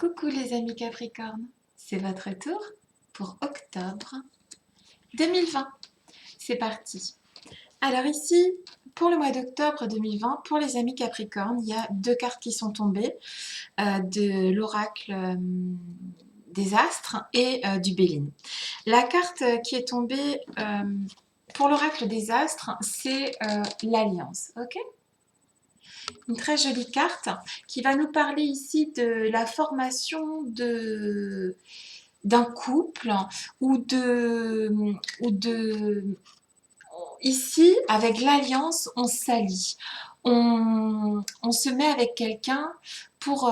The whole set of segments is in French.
Coucou les amis Capricorne, c'est votre tour pour octobre 2020. C'est parti. Alors ici, pour le mois d'octobre 2020, pour les amis Capricorne, il y a deux cartes qui sont tombées, de l'oracle des astres et du Béline. La carte qui est tombée pour l'oracle des astres, c'est l'alliance, ok? Une très jolie carte qui va nous parler ici de la formation d'un couple ou de ici avec l'alliance on s'allie, on se met avec quelqu'un pour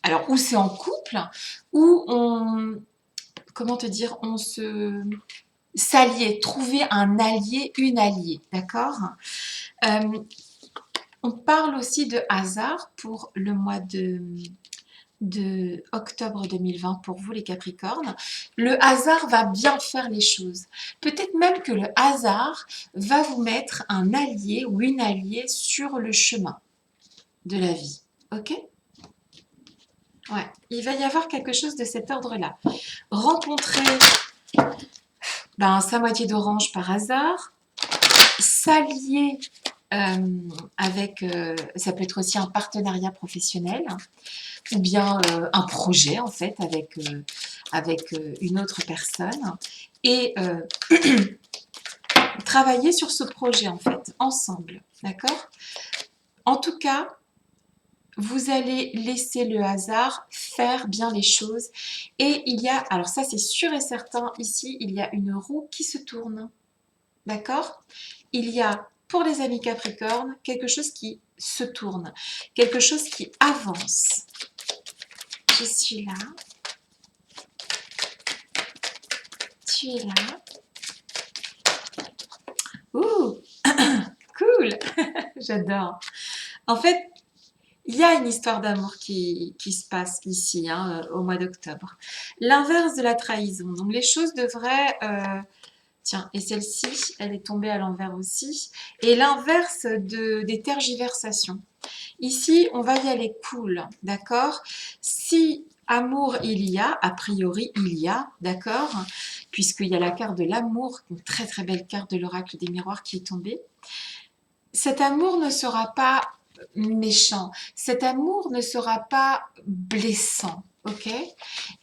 alors ou c'est en couple ou on comment te dire on se s'allier, trouver un allié, une alliée, d'accord? On parle aussi de hasard pour le mois de octobre 2020 pour vous les Capricornes. Le hasard va bien faire les choses. Peut-être même que le hasard va vous mettre un allié ou une alliée sur le chemin de la vie. Ok? Ouais, il va y avoir quelque chose de cet ordre-là. Rencontrer sa moitié d'orange par hasard, s'allier avec, ça peut être aussi un partenariat professionnel ou bien un projet en fait avec une autre personne et travailler sur ce projet en fait ensemble, d'accord? En tout cas, vous allez laisser le hasard faire bien les choses et il y a, alors ça c'est sûr et certain, ici il y a une roue qui se tourne, d'accord? Il y a pour les amis Capricorne quelque chose qui se tourne, quelque chose qui avance. Je suis là. Tu es là. Ouh, cool. J'adore. En fait, il y a une histoire d'amour qui se passe ici, au mois d'octobre. L'inverse de la trahison. Donc les choses devraient... tiens, et celle-ci, elle est tombée à l'envers aussi. Et l'inverse des tergiversations. Ici, on va y aller cool, d'accord? Si amour il y a, a priori il y a, d'accord? Puisqu'il y a la carte de l'amour, une très très belle carte de l'oracle des miroirs qui est tombée. Cet amour ne sera pas méchant, cet amour ne sera pas blessant, ok?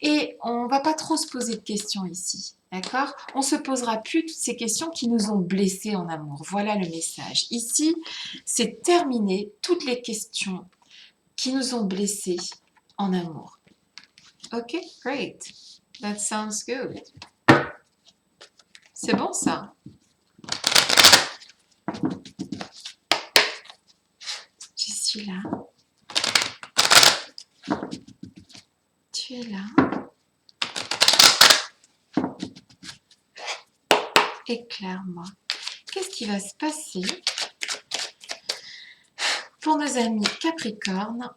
Et on ne va pas trop se poser de questions ici, d'accord? On ne se posera plus toutes ces questions qui nous ont blessés en amour. Voilà le message. Ici, c'est terminé toutes les questions qui nous ont blessés en amour. Ok, great. That sounds good. C'est bon ça? Je suis là. Tu es là. Éclaire-moi. Qu'est-ce qui va se passer pour nos amis Capricorne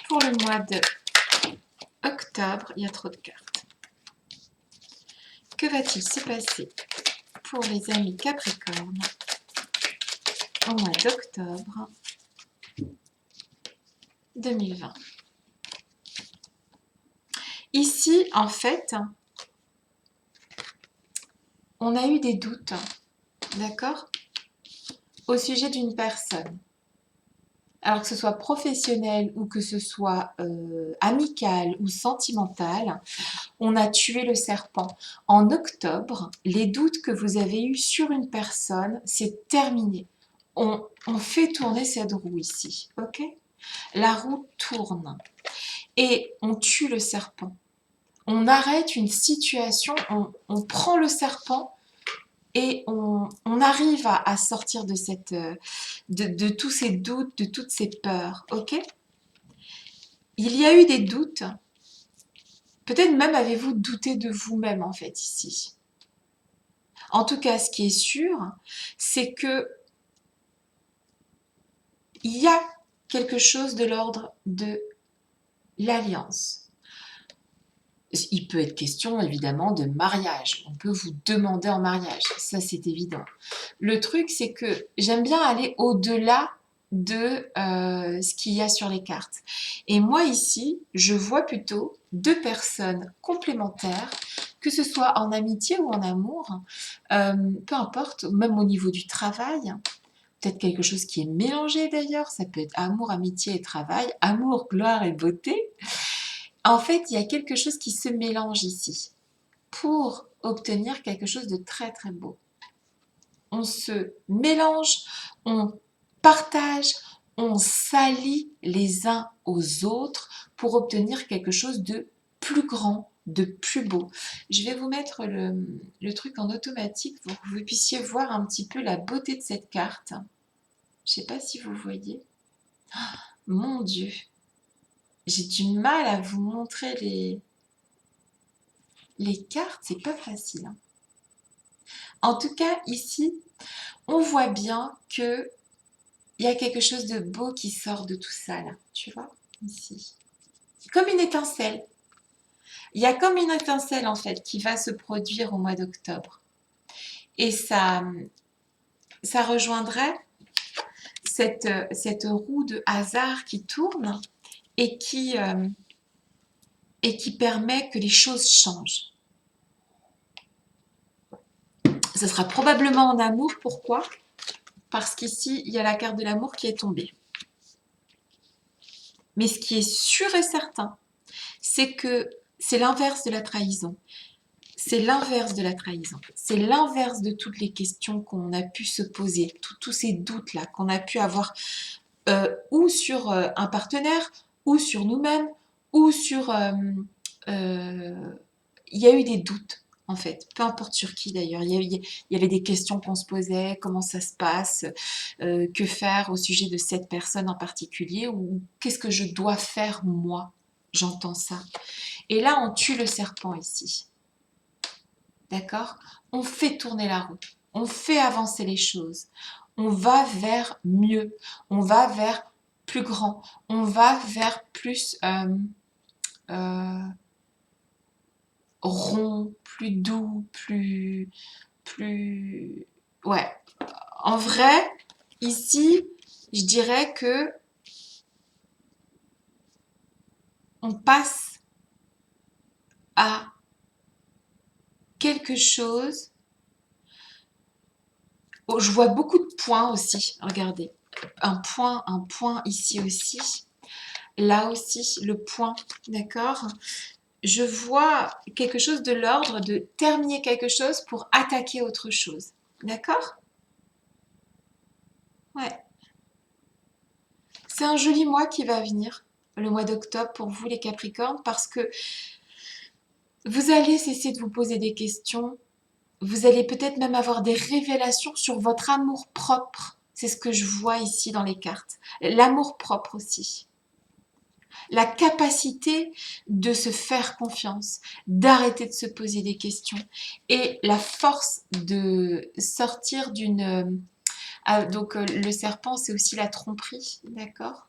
pour le mois de octobre? Il y a trop de cartes. Que va-t-il se passer pour les amis Capricorne au mois d'octobre 2020? Ici, en fait, on a eu des doutes, d'accord, au sujet d'une personne. Alors que ce soit professionnel ou que ce soit amical ou sentimental, on a tué le serpent. En octobre, les doutes que vous avez eus sur une personne, c'est terminé. On fait tourner cette roue ici, ok? La roue tourne et on tue le serpent. On arrête une situation, on prend le serpent et on arrive à sortir de tous ces doutes, de toutes ces peurs, ok? Il y a eu des doutes, peut-être même avez-vous douté de vous-même en fait ici. En tout cas, ce qui est sûr, c'est que il y a quelque chose de l'ordre de l'alliance. Il peut être question évidemment de mariage, on peut vous demander en mariage, ça c'est évident. Le truc c'est que j'aime bien aller au-delà de ce qu'il y a sur les cartes. Et moi ici, je vois plutôt deux personnes complémentaires, que ce soit en amitié ou en amour, peu importe, même au niveau du travail, peut-être quelque chose qui est mélangé d'ailleurs, ça peut être amour, amitié et travail, amour, gloire et beauté. En fait, il y a quelque chose qui se mélange ici pour obtenir quelque chose de très très beau. On se mélange, on partage, on s'allie les uns aux autres pour obtenir quelque chose de plus grand, de plus beau. Je vais vous mettre le truc en automatique pour que vous puissiez voir un petit peu la beauté de cette carte. Je ne sais pas si vous voyez. Mon Dieu, j'ai du mal à vous montrer les cartes, c'est pas facile, hein. En tout cas, ici, on voit bien que il y a quelque chose de beau qui sort de tout ça, là. Tu vois, ici. Comme une étincelle. Il y a comme une étincelle, en fait, qui va se produire au mois d'octobre. Et ça rejoindrait cette roue de hasard qui tourne et qui permet que les choses changent. Ce sera probablement en amour. Pourquoi? Parce qu'ici, il y a la carte de l'amour qui est tombée. Mais ce qui est sûr et certain, c'est que c'est l'inverse de la trahison. C'est l'inverse de la trahison. C'est l'inverse de toutes les questions qu'on a pu se poser, tous ces doutes-là qu'on a pu avoir, ou sur un partenaire, ou sur nous-mêmes, ou sur... il y a eu des doutes, en fait, peu importe sur qui d'ailleurs. Il y avait des questions qu'on se posait, comment ça se passe, que faire au sujet de cette personne en particulier, ou qu'est-ce que je dois faire moi. J'entends ça. Et là, on tue le serpent ici. D'accord? On fait tourner la roue. On fait avancer les choses. On va vers mieux. On va vers plus grand. On va vers plus rond, plus doux, plus... Ouais. En vrai, ici, je dirais que on passe à quelque chose. Oh, je vois beaucoup de points aussi. Regardez. Un point ici aussi. Là aussi, le point. D'accord? Je vois quelque chose de l'ordre de terminer quelque chose pour attaquer autre chose. D'accord? Ouais. C'est un joli mois qui va venir, le mois d'octobre pour vous les Capricornes, parce que vous allez cesser de vous poser des questions. Vous allez peut-être même avoir des révélations sur votre amour propre. C'est ce que je vois ici dans les cartes. L'amour propre aussi. La capacité de se faire confiance, d'arrêter de se poser des questions et la force de sortir d'une... donc le serpent, c'est aussi la tromperie, d'accord?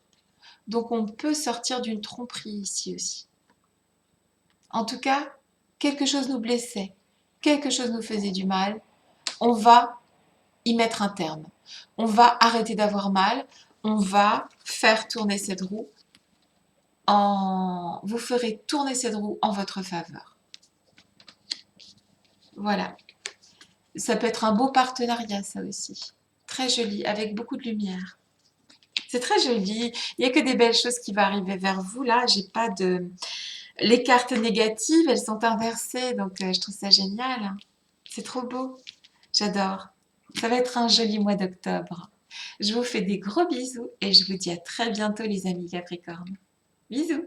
Donc on peut sortir d'une tromperie ici aussi. En tout cas, quelque chose nous blessait, quelque chose nous faisait du mal, on va y mettre un terme. On va arrêter d'avoir mal, on va faire tourner cette roue. Vous ferez tourner cette roue en votre faveur. Voilà. Ça peut être un beau partenariat, ça aussi. Très joli, avec beaucoup de lumière. C'est très joli. Il n'y a que des belles choses qui vont arriver vers vous. Là, j'ai pas de... Les cartes négatives, elles sont inversées, donc je trouve ça génial. C'est trop beau. J'adore. Ça va être un joli mois d'octobre. Je vous fais des gros bisous et je vous dis à très bientôt les amis Capricornes. Bisous!